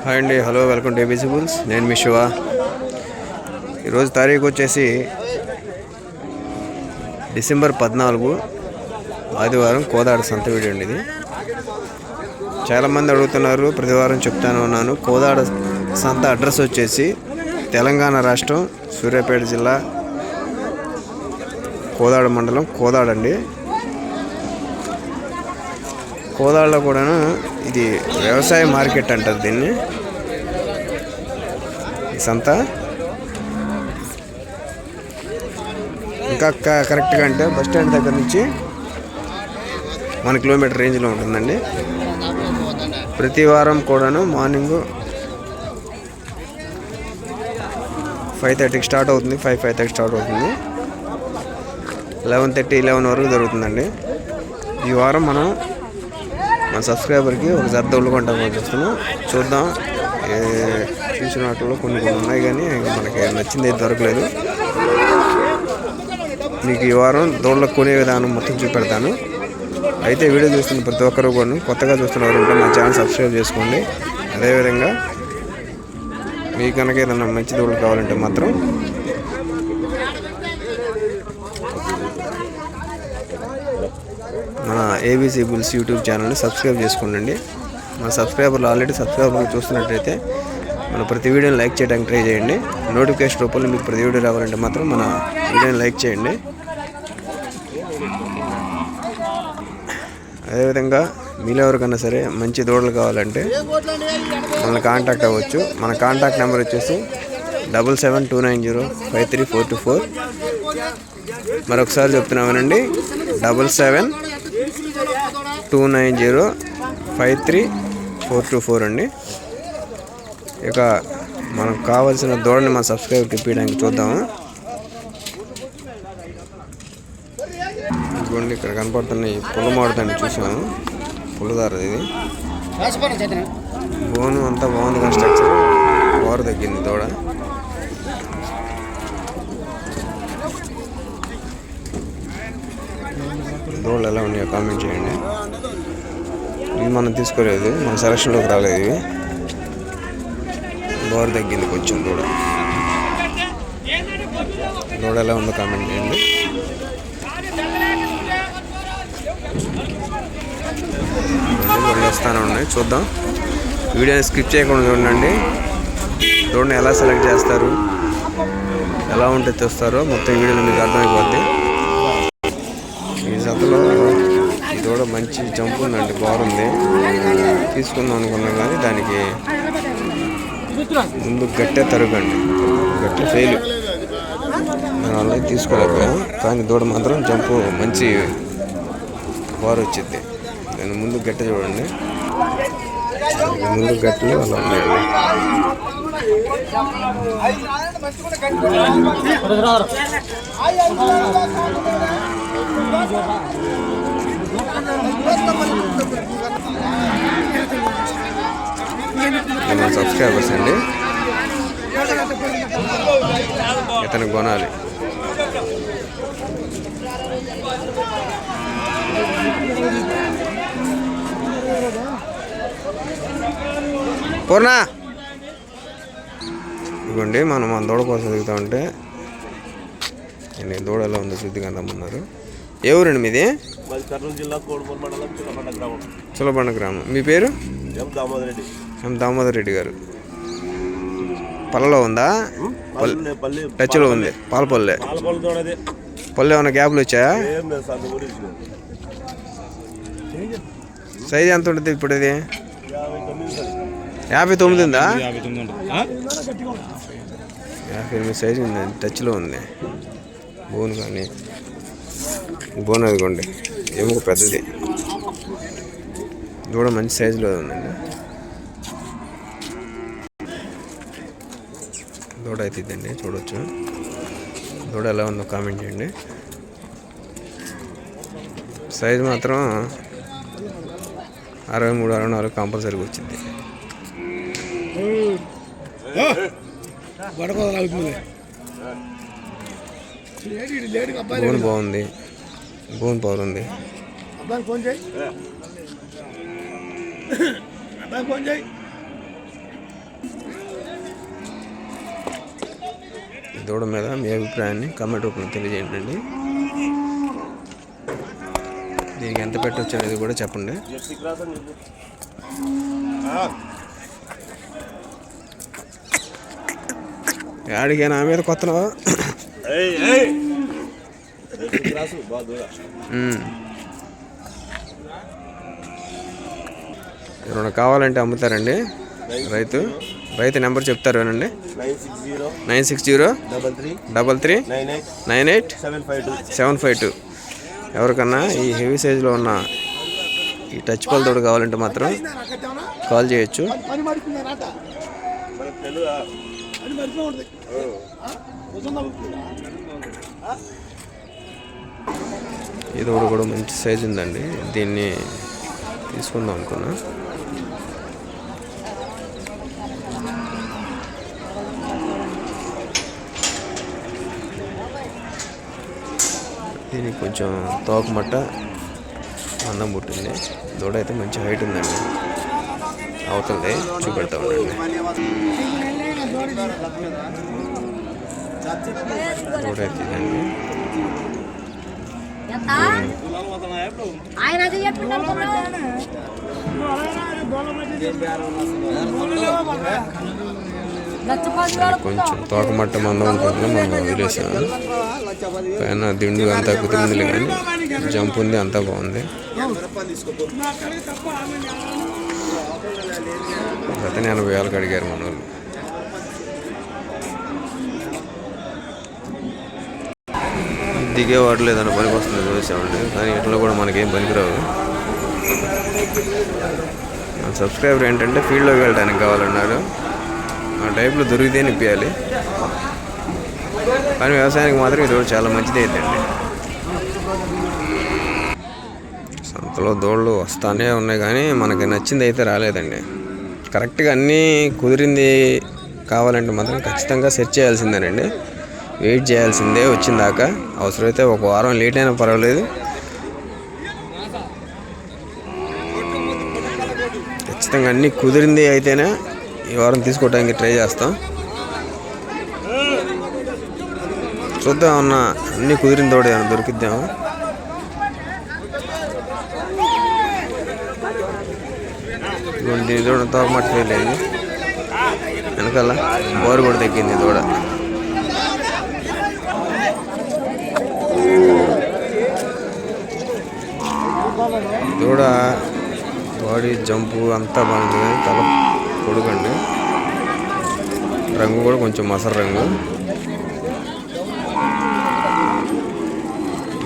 Hi అండి, hello, welcome to ABC bulls. నేను మీ శివ. ఈరోజు తారీఖు వచ్చేసి డిసెంబర్ 14 ఆదివారం. కోదాడ సంత వీడియో అండి ఇది. చాలామంది అడుగుతున్నారు, ప్రతి వారం చెప్తాను ఉన్నాను. కోదాడ సంత అడ్రస్ వచ్చేసి తెలంగాణ రాష్ట్రం, సూర్యాపేట జిల్లా, కోదాడ మండలం, కోదాడ అండి. కోదాడలో కూడాను ఇది వ్యవసాయ మార్కెట్ అంటారు దీన్ని. ఈ సంత ఇంకా కరెక్ట్గా అంటే బస్ స్టాండ్ దగ్గర నుంచి 1 కిలోమీటర్ రేంజ్లో ఉంటుందండి. ప్రతి వారం కూడాను మార్నింగ్ 5:30కి స్టార్ట్ అవుతుంది. 5:30కి స్టార్ట్ అవుతుంది. 11:30, 11 వరకు జరుగుతుందండి. ఈ వారం మన సబ్స్క్రైబర్కి ఒక జత ఒళ్ళు కొంటామని చూస్తున్నాం. చూద్దాం. చూసిన వాటిలో కొన్ని ఉన్నాయి, కానీ మనకి నచ్చింది ఏది దొరకలేదు. మీకు ఈ వారం దూడలకు కొనే విధానం మొత్తం చూపెడతాను. అయితే వీడియో చూస్తున్న ప్రతి ఒక్కరు కూడా కొత్తగా చూస్తున్న వారు ఉంటే మా ఛానల్ సబ్స్క్రైబ్ చేసుకోండి. అదేవిధంగా మీకు కనుక ఏదైనా మంచి దూడలు కావాలంటే మాత్రం మన ఏబీసీ బుల్స్ యూట్యూబ్ ఛానల్ని సబ్స్క్రైబ్ చేసుకోండి. మన సబ్స్క్రైబర్లు ఆల్రెడీ సబ్స్క్రైబర్లు చూస్తున్నట్టయితే మన ప్రతి వీడియోని లైక్ చేయడానికి ట్రై చేయండి. నోటిఫికేషన్ రూపంలో మీకు ప్రతి వీడియో రావాలంటే మాత్రం మన వీడియోని లైక్ చేయండి. అదేవిధంగా మీలో ఎవరికన్నా సరే మంచి దూడలు కావాలంటే మనల్ని కాంటాక్ట్ అవ్వచ్చు. మన కాంటాక్ట్ నెంబర్ వచ్చేసి 7729053424. మరొకసారి చెప్తున్నామనండి, 7729053424 అండి. ఇక మనకు కావాల్సిన దూడని మన సబ్స్క్రైబ్ ఇప్పించడానికి చూద్దాము. ఇదిగోండి, ఇక్కడ కనపడుతున్న ఈ పుల్ల మాడుతాన్ని చూసాము. పుల్లదార ఇది. బోను అంతా బాగుంది, కన్స్ట్రక్చర్ వారు తగ్గింది దూడ. దూడలు ఎలా ఉన్నాయో కామెంట్ చేయండి. ఇవి మనం తీసుకోలేదు, మన సెలక్షన్లోకి రాలేదు. ఇవి బోర్ తగ్గింది కొంచెం దూడ. దూడ ఎలా ఉందో కామెంట్ చేయండి. వస్తానే ఉన్నాయి, చూద్దాం. వీడియోని స్కిప్ చేయకుండా చూడండి. దూడని ఎలా సెలెక్ట్ చేస్తారు, ఎలా ఉంటే తెస్తారో మొత్తం వీడియోలో మీకు అర్థమైపోద్ది. ఈ జతలో ఈ దూడ మంచి జంపు ఉందండి, బాగుంది. తీసుకుందాం అనుకున్నాం కానీ దానికి ముందు గట్టే తరుగండి, గట్టే ఫెయిల్. దానివల్ల తీసుకోలేకపోయాం. కానీ దూడ మాత్రం జంపు మంచి బారు వచ్చింది. నేను ముందు గట్టె చూడండి, ముందు గట్టెలు అలా ఉన్నాయండి. మన సబ్స్క్రైబర్స్ అండి, ఇతను కొనాలి. పూర్ణ ఇదిగోండి, మనం మన దూడ కోసం దిగుతా ఉంటే దూడ ఎలా ఉందో శుద్ధిగా రమ్మన్నారు. ఏ ఊరండి మీది? చులబండ గ్రామం. మీ పేరు? ఎం దామోదర్ రెడ్డి గారు. పళ్ళలో ఉందా? టచ్లో ఉంది. పాలపల్లె. పళ్ళు ఏమన్నా గ్యాప్లు వచ్చాయా? సైజ్ ఎంత ఉంటుంది ఇప్పుడు? ఇది 59 ఉందా? 58 సైజు ఉంది. టచ్లో ఉంది. బోన్ కానీ బోన్ అదిగోండి, ఎముక పెద్దది. దూడ మంచి సైజులో ఉందండి. దూడ అయితే ఇద్దండి, చూడవచ్చు. దూడ ఎలా ఉందో కామెంట్ చేయండి. సైజు మాత్రం 63, 64 కంపల్సరీగా వచ్చింది. బోన్ బాగుంది, బోన్ పవర్ ఉంది. దూడ మీద మీ అభిప్రాయాన్ని కామెంట్ రూపంలో తెలియజేయండి. దీనికి ఎంత పెట్టవచ్చు అనేది కూడా చెప్పండి. యాడికి నా మీద కొత్తనవా? ఎవరైనా కావాలంటే అమ్ముతారండి. రైతు నెంబర్ చెప్తారు వినండి. 960-33-98-752. ఎవరికన్నా ఈ హెవీ సైజులో ఉన్న ఈ టచ్ పల్ తోడు కావాలంటే మాత్రం కాల్ చేయొచ్చు. ఇది కూడా మంచి సైజు ఉందండి. దీన్ని తీసుకుందాం అనుకున్నా. దీనికి కొంచెం తోకమట్ట అందం పుట్టింది. దూడ అయితే మంచి హైట్ ఉందండి. అవుతుంది చూపెడతా ఉండండి. దూడ అయితే ఇదండి. కొంచెం తోకమట్ట మందం ఉంటుంది. మనం వదిలేసాము. పైన దిండు అంతా కుదిరింది కానీ జంప్ ఉంది, అంతా బాగుంది. అతను 80,000 అడిగారు మన వాళ్ళు. దిగే వాడు లేదన్న పనికి వస్తుంది చూసామండి. కానీ ఇట్లా కూడా మనకేం పనికిరావు. మన సబ్స్క్రైబర్ ఏంటంటే ఫీల్డ్లోకి వెళ్ళడానికి కావాలన్నారు. ఆ టైప్లో దొరికితే నిప్పియాలి. కానీ వ్యవసాయానికి మాత్రం ఇది చాలా మంచిది అయిద్దండి. సంతలో దోళ్ళు వస్తానే ఉన్నాయి కానీ మనకి నచ్చింది అయితే రాలేదండి. కరెక్ట్గా అన్నీ కుదిరింది కావాలంటే మాత్రం ఖచ్చితంగా సెర్చ్ చేయాల్సిందేనండి. వెయిట్ చేయాల్సిందే వచ్చిందాకా. అవసరమైతే ఒక వారం లేట్ అయినా పర్వాలేదు. ఖచ్చితంగా అన్నీ కుదిరింది అయితేనే ఈ వారం తీసుకోవడానికి ట్రై చేస్తాం. చూద్దాం అన్న అన్నీ కుదిరిన తోడు ఏమైనా దొరికిద్దాము. దీని దూడ తోకమట్ట ఫెయిల్ అయింది. వెనకాల బోరు కూడా తగ్గింది దూడ. దూడ బాడీ జంపు అంతా బాగుంది కానీ తల పొడుగండి. రంగు కూడా కొంచెం మసర రంగు.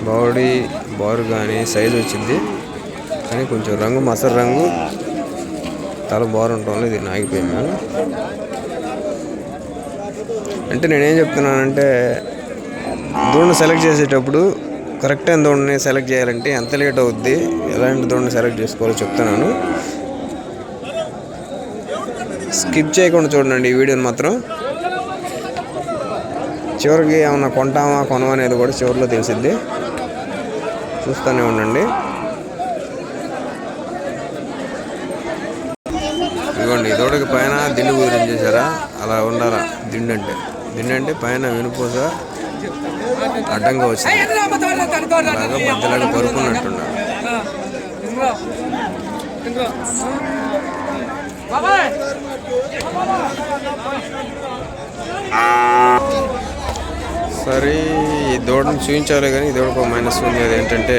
బాడీ బారు కానీ సైజు వచ్చింది కానీ కొంచెం రంగు మసర రంగు, తల బారు ఉండటం ఇది ఆగిపోయింది. అంటే నేనేం చెప్తున్నానంటే దూడను సెలెక్ట్ చేసేటప్పుడు కరెక్ట్ అయిన దూడని సెలెక్ట్ చేయాలంటే ఎంత లేట్ అవుద్ది, ఎలాంటి దూడని సెలెక్ట్ చేసుకోవాలో చెప్తున్నాను. స్కిప్ చేయకుండా చూడండి ఈ వీడియోని మాత్రం. చివరికి ఏమన్నా కొంటామా కొనమా అనేది కూడా చివరిలో తెలిసిద్ది. చూస్తూనే ఉండండి. ఇదిగోండి దూడకి పైన దిండు కుదిరి చేశారా, అలా ఉండాలా. దిండు అంటే పైన వెనుపూస అడ్డంగా వచ్చింది. అలాగా మధ్యలాగా పరుకున్నట్టున్నారు. సరే ఈ దూడను చూపించాలి కానీ ఈ దూడకు మైనస్ ఉంది. అది ఏంటంటే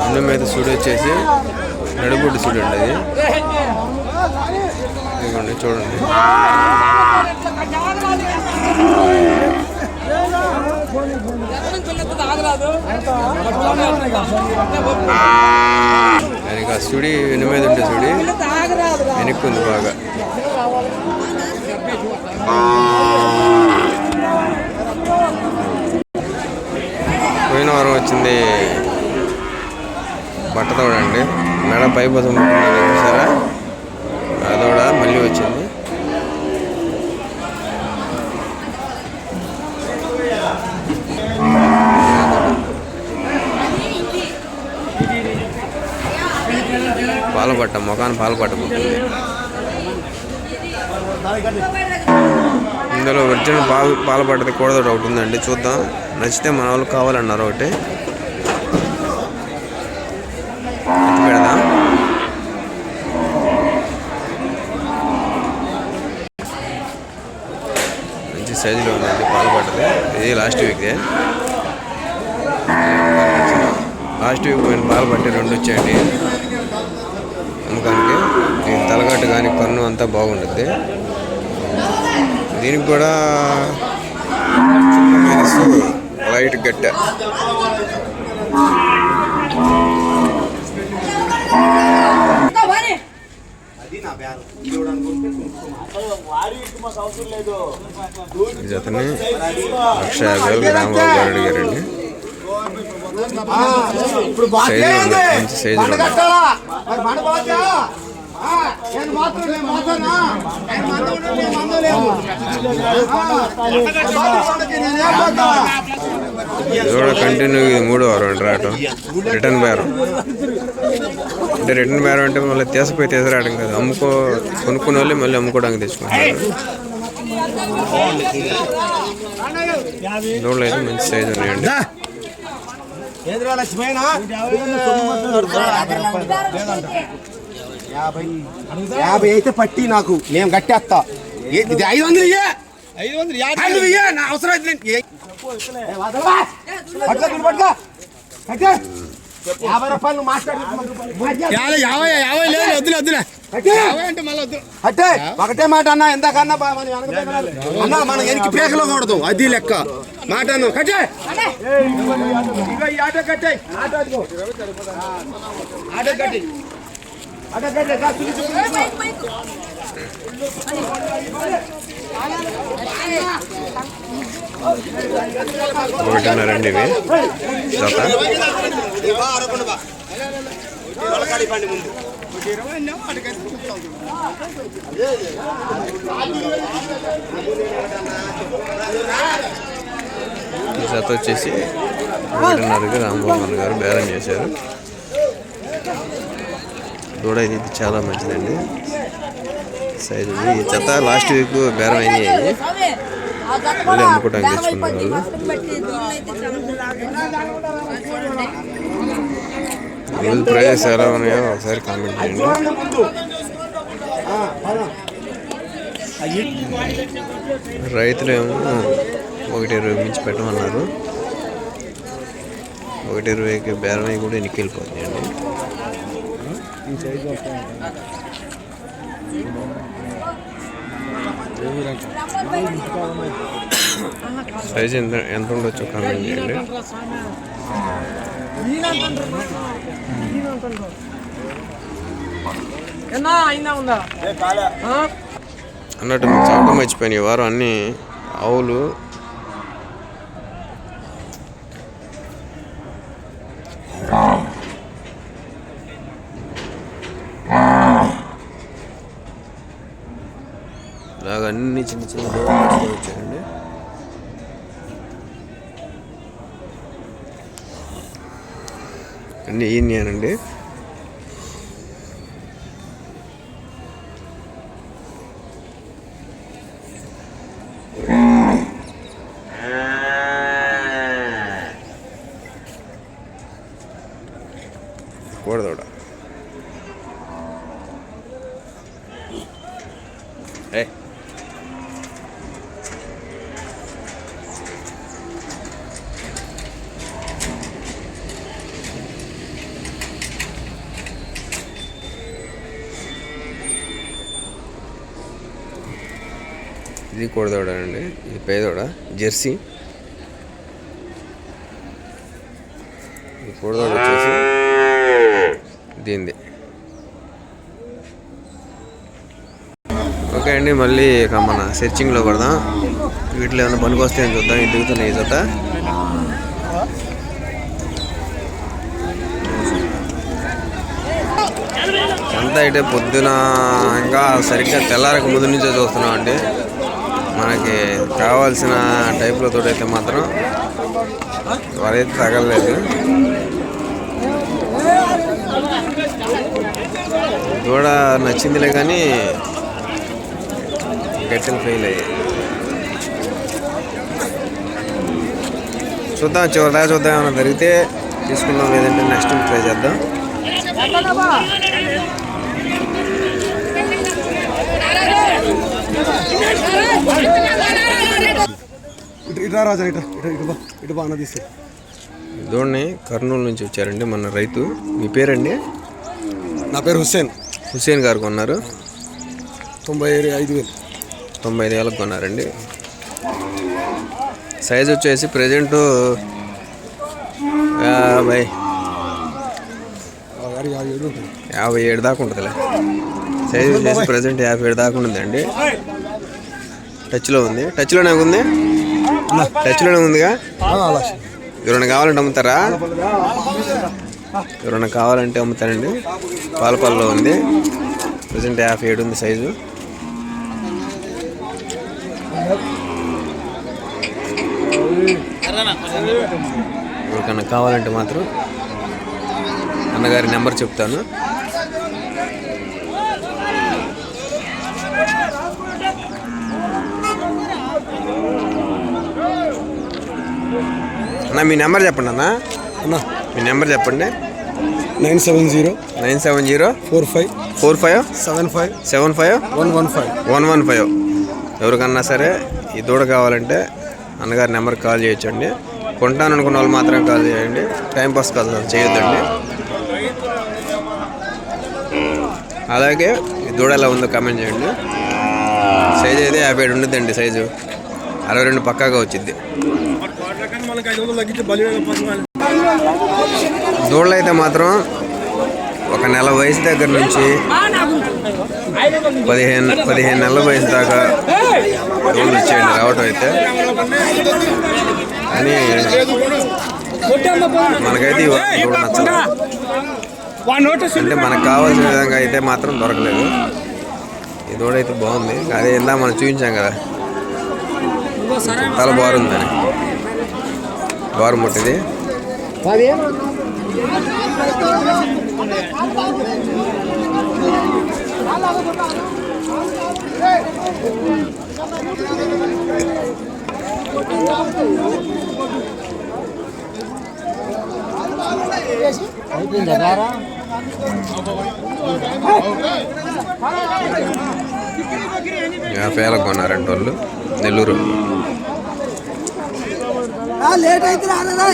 అన్నం మీద సుడి వచ్చేసి నడుబొడ్డు సుడి ఉండేది. ఇదిగోండి చూడండి. ఆయనకి ఆ సుడి వెను మీద ఉండే సుడి వెనక్కి ఉంది బాగా. పోయిన వారం వచ్చింది బట్టతోడండి. మెడ పై బసం చూసారా, అదోడ మళ్ళీ వచ్చింది. పాలపట్ట ముఖాన్ని పాలపట్ట పుట్టింది. ఇందులో ఒరిజినల్ పాల పడ్డది కూడా ఒకటి ఉందండి, చూద్దాం. నచ్చితే మన వాళ్ళు కావాలన్నారు ఒకటి పెడదాం. మంచి సైజులో ఉందండి పాల పడ్డది. ఇది లాస్ట్ వీక్దే. లాస్ట్ వీక్ పోయిన పాలు పట్టి 2 వచ్చాయండి అమ్మకానికి. దీని తలగట్టు కానీ కన్ను అంతా బాగుంటుంది. దీనికి కూడా లైట్ గట్ట. ఈ జతని 1,50,000 రాంబాబు గారు అడిగారండి. మంచి సైజు కూడా కంటిన్యూ. ఇది 3వ వారం రావటం. రిటర్న్ బేరం అంటే రిటర్న్ బేరం అంటే మళ్ళీ తీసుకురావడం కదా, కొనుక్కునే వాళ్ళు మళ్ళీ అమ్ముకోవడానికి తెచ్చుకుంటారు. దూడలు అయితే మంచి సైజు ఉన్నాయండి. యాభై అయితే పట్టి నాకు నేను కట్టేస్తా. 500 అవసరం అయితే 50 రూపాయలు మాట్లాడి అంటే ఒకటే మాట అన్న. ఎంతకన్నా అన్న మనం ఎనికి పేకలో కూడదు, అది లెక్క మాట అన్న. కట్టే ఆటో కట్టే ఆటో కట్టి ఆటో కట్టే 1.5 అండి ఇవి జత. ఈ జత వచ్చేసి 1.5కి రాంబాబు గారు బేరం చేశారు. దూడ ఇది చాలా మంచిదండి సైజు. ఈ జత లాస్ట్ వీక్ బేరం అయినాయి, మళ్ళీ అమ్ముకోవడానికి తెచ్చుకున్న వాళ్ళు. వీళ్ళ ప్రైస్ ఎలా ఉన్నాయో ఒకసారి కామెంట్ చేయండి. రైతులేమో 1.20 మించి పెట్టమన్నారు. 1.20కి బేరం అయి కూడా ఎన్నికి వెళ్ళిపోతున్నాయండి. సైజ్ ఎంత ఉండొచ్చు కామెంట్ చేయండి. అన్నట్టు చాప మర్చిపోయినాయి వారం అన్ని ఆవులు. ఇలాగ అన్ని చిన్న చిన్న వచ్చాయండి. అన్నీ ఈయనండి. కూడదోడ ఇది కూడదోడ అండి. ఇది పేదోడ జెర్సీ. ఈ కూడదోడ వచ్చేసి దీనిది. ఓకే అండి, మళ్ళీ ఇక మన సెర్చింగ్లో పడదాం. వీటిలో ఏమైనా పనికి వస్తాయని చూద్దాం. ఇది దిగుతున్నాయి ఈ జత. ఎంత అయితే పొద్దున ఇంకా సరిగ్గా తెల్లారక ముందు నుంచే చూస్తున్నాం అండి. మనకి కావాల్సిన టైప్లో తోడైతే మాత్రం వరైతే తగలలేదు. దూడ నచ్చిందిలే కానీ గట్టెలు ఫెయిల్ అయ్యాయి. చూద్దాం, చివరిదాకా చూద్దాం. ఏమైనా జరిగితే తీసుకుందాం, లేదంటే నెక్స్ట్ ట్రై చేద్దాం. దూడని కర్నూలు నుంచి వచ్చారండి మన రైతు. మీ పేరండి? నా పేరు హుస్సేన్. హుస్సేన్ గారు కొన్నారు. 95,000. 95,000 కొన్నారండి. సైజ్ వచ్చేసి ప్రజెంట్ 57 దాకా ఉంటుందిలే. సైజ్ వచ్చేసి ప్రజెంట్ 57 దాకా ఉంటుందండి. టచ్లో ఉంది. టచ్లోనే ఉంది. టచ్లోనే ఉందిగా. ఎవరైనా కావాలంటే అమ్ముతారా? ఎవరైనా కావాలంటే అమ్ముతారండి. పాలపాలలో ఉంది. ప్రజెంట్ 57 ఉంది సైజు. ఎవరికన్నా కావాలంటే మాత్రం అన్నగారి నెంబర్ చెప్తాను. అన్న మీ నెంబర్ చెప్పండి అన్న. మీ నెంబర్ చెప్పండి. 970 45 75 115. ఎవరికన్నా సరే ఈ దూడ కావాలంటే అన్నగారి నెంబర్కి కాల్ చేయొచ్చండి. కొంటాను అనుకున్న వాళ్ళు మాత్రమే కాల్ చేయండి. టైంపాస్ కాల్ చేయొద్దండి. అలాగే ఈ దూడ ఎలా ఉందో కామెంట్ చేయండి. సైజు అయితే 57 ఉంటుందండి. సైజు 62 పక్కాగా వచ్చింది. దూడలు అయితే మాత్రం ఒక నెల వయసు దగ్గర నుంచి 15 నెలల వయసు దాకా దూడలు వచ్చేయండి రావటం అయితే. కానీ మనకైతే దూడ నచ్చదు. అంటే మనకు కావాల్సిన విధంగా అయితే మాత్రం దొరకలేదు. ఈ దూడ అయితే బాగుంది. అదే ఇందా మనం చూపించాం కదా, తల బారుందని. బారు ముట్టిది. ఫేలకు కొన్నారంట వాళ్ళు, నెల్లూరు. లేట్ అయితే రాలేదా?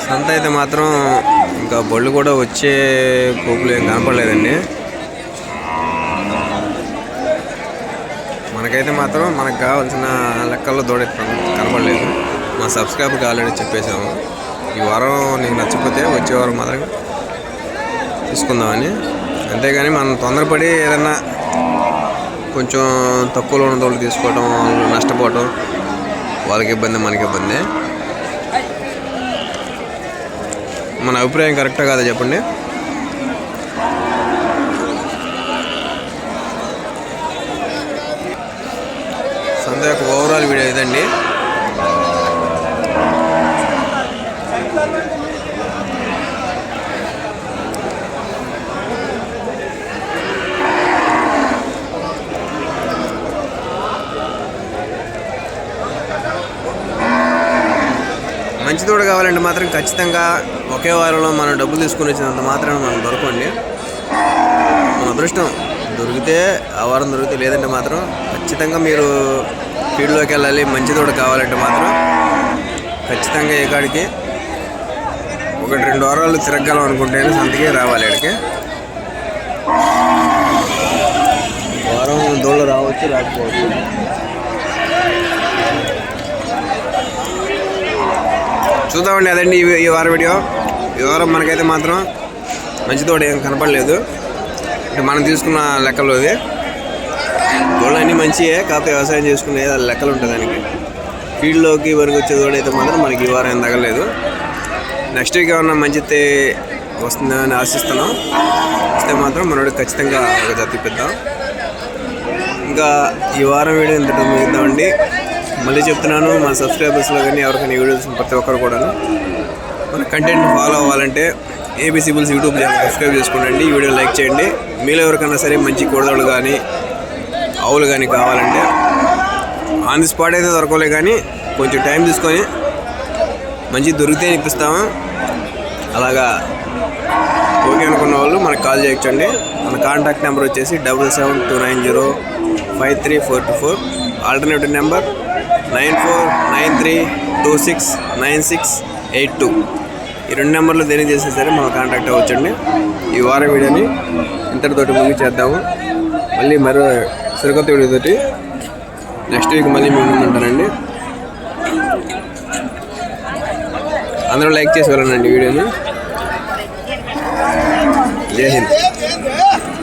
సంత అయితే మాత్రం ఇంకా బళ్ళు కూడా వచ్చే కోపులు ఏం కనపడలేదండి. మనకైతే మాత్రం మనకు కావాల్సిన లెక్కల్లో దూడ కనపడలేదు. మా సబ్స్క్రైబర్కి ఆల్రెడీ చెప్పేసాము, ఈ వారం నీకు నచ్చకపోతే వచ్చే వారం మాత్రం తీసుకుందామని. అంతేగాని మనం తొందరపడి ఏదన్నా కొంచెం తక్కువలో ఉన్న దూడలు తీసుకోవడం, నష్టపోవడం వాళ్ళకి ఇబ్బంది, మనకి ఇబ్బంది. మన అభిప్రాయం కరెక్టా కాదా చెప్పండి. సంత యొక్క ఓవరాల్ వీడియో ఇదండి. మంచి దూడ కావాలంటే మాత్రం ఖచ్చితంగా ఒకే వారంలో మనం డబ్బులు తీసుకుని వచ్చినంత మాత్రం మనం దొరకండి. మన అదృష్టం దొరికితే ఆ వారం దొరికితే, లేదంటే మాత్రం ఖచ్చితంగా మీరు ఫీల్డ్లోకి వెళ్ళాలి. మంచి దూడ కావాలంటే మాత్రం ఖచ్చితంగా ఏ కాడికి 1-2 వారాలు తిరగలం అనుకుంటేనే సంతకి రావాలి. ఇక్కడికి వారం దూడలు రావచ్చు, రాకపోవచ్చు. చూద్దామండి. అదండి ఈ వారం వీడియో. ఈ వారం మనకైతే మాత్రం మంచి తోట ఏం కనపడలేదు. అంటే మనం తీసుకున్న లెక్కలోది దూడలు అన్నీ మంచియే, కాకపోతే వ్యవసాయం చేసుకునే లెక్కలు ఉంటుంది దానికి. ఫీల్డ్లోకి వరకు వచ్చే దూడ అయితే మాత్రం మనకి ఈ వారం ఏం తగలేదు. నెక్స్ట్ వీక్ ఏమన్నా మంచితే వస్తుందని ఆశిస్తున్నాం. వస్తే మాత్రం మనోడికి ఖచ్చితంగా ఒక జత ఇప్పిద్దాం. ఇంకా ఈ వారం వీడియో ఇంతటి ముగిద్దామండి. మళ్ళీ చెప్తున్నాను, మన సబ్స్క్రైబర్స్లో కానీ ఎవరికైనా వీడియోస్ ప్రతి ఒక్కరు కూడా మన కంటెంట్ ఫాలో అవ్వాలంటే ABC bulls YouTube channel subscribe చేసుకోండి, ఈ వీడియో లైక్ చేయండి. మీలో ఎవరికైనా సరే మంచి కోడలు కానీ ఆవులు కానీ కావాలంటే ఆన్ ది స్పాట్ అయితే దొరకలే, కానీ కొంచెం టైం తీసుకొని మంచి దొరికితే ఇప్పిస్తాము. అలాగా ఓకే అనుకున్న వాళ్ళు మనకు కాల్ చేయొచ్చండి. మన కాంటాక్ట్ నెంబర్ వచ్చేసి 7729053424. Alternative number 9493269682. ఈ 2 నెంబర్లు దేని చేస్తే సరే మనం కాంటాక్ట్ అవ్వచ్చండి. ఈ వారం వీడియోని ఇంతటితోటి ముగించేద్దాము. మళ్ళీ మరో సరికొత్త వీడియోతోటి నెక్స్ట్ వీక్ మళ్ళీ మేము ముందుంటానండి. అందరూ లైక్ చేసి వెళ్ళండి వీడియోని. జై హింద్.